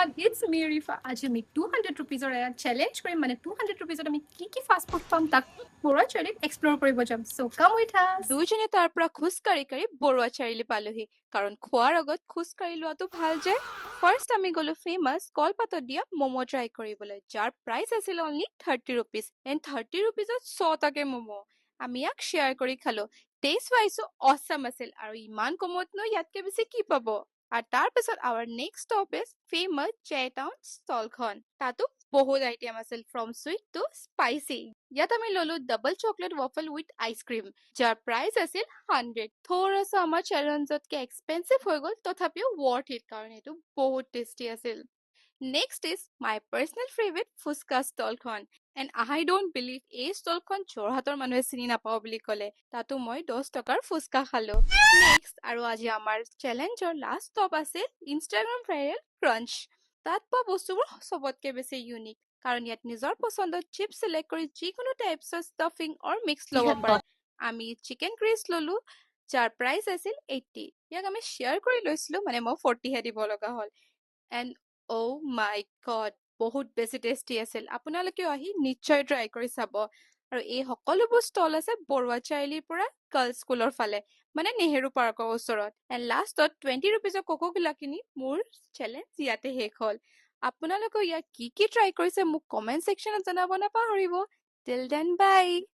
everyone, it's me Rifa. আজি আমি 200 rupeesৰ এটা চেলেঞ্জ কৰিম মানে 200 rupeesত আমি কি ফাষ্ট ফুড পাম তাক বৰুৱা চাৰিআলিত এক্সপ্ল'ৰ কৰিব যাম। সো কাম উইথ আছ। দুইজনে তাৰ পৰা খোজকাঢ়ি কাঢ়ি বৰুৱা চাৰিআলি পালোহি কাৰণ খোৱাৰ আগত খোজকাঢ়ি লোৱাটো ভাল যে ফাৰ্ষ্ট আমি গলো ফেমাছ কলপাতত দিয়া ম'ম' ট্ৰাই কৰিবলৈ যাৰ প্ৰাইচ আছিল অনলি 30 ৰুপিজ এণ্ড 30 ৰুপিজত 100টাকে ম'ম' আমি ইয়াক শ্বেয়াৰ কৰি খালো টেষ্ট ৱাইজো অছাম আছিল আৰু ইমান কমতনো ইয়াতকে বেছি কি পাব আৰু তাৰ পিছত আৱাৰ নেক্সট ষ্টপ ইজ ফেমাছ জেটাউন ষ্টলখন তাতো বহুত আইটেম আছিল ফ্ৰম চুইট টু স্পাইচি ইয়াত আমি ললো ডাবল চকলেট ৱাফল উইথ আইচক্ৰীম যাৰ প্ৰাইচ আছিল 100 থোৰাছা আমাৰ চেলেঞ্জতকে এক্সপেঞ্চিভ হৈ গ'ল তথাপিও ৱৰ্থ ইট কাৰণ এইটো বহুত টেষ্টি আছিল next is my personal favourite fuchka ষ্টলখন এণ্ড আই ডোন্ট বিলিভ এই ষ্টলখন যোৰহাটৰ মানুহে চিনি নাপাওঁ বুলি ক'লে তাতো মই 10 টকাৰ ফুচকা খালো নেক্সট আৰু আজি আমাৰ চেলেঞ্জৰ লাষ্ট ষ্টপ আছিল ইনষ্টাগ্ৰাম ভাইৰেল ক্ৰাঞ্চ তাত পোৱা বস্তুবোৰ চবতকে বেছি ইউনিক কাৰণ ইয়াত নিজৰ পচন্দত চিপ চিলেক্ট কৰি যিকোনো টাইপছৰ ষ্টাফিং অৰ মিক্স ল'ব পাৰে আমি চিকেন ক্ৰিজ ললো যাৰ প্ৰাইচ আছিল 80 ইয়াক আমি শ্বেয়াৰ কৰি লৈছিলো মানে মই 40 হে দিব লগা হ'ল এণ্ড অ' মাই গড বহুত বেছি টেষ্টি আছিল আপোনালোকেও আহি নিশ্চয় ট্ৰাই কৰি চাব আৰু এই সকলোবোৰ ষ্টল আছে বৰুৱা চাৰিআলিৰ পৰা গাৰ্লছ স্কুলৰ ফালে মানে নেহেৰু পাৰ্কৰ ওচৰত এণ্ড লাষ্টত 20 ৰুপিজৰ কোকোকোলা কিনি মোৰ চেলেঞ্জ ইয়াতে শেষ হ'ল আপোনালোকেও ইয়াত কি কি ট্ৰাই কৰিছে মোক কমেণ্ট ছেকশ্যনত জনাব নাপাহৰিব টিল দেন বাই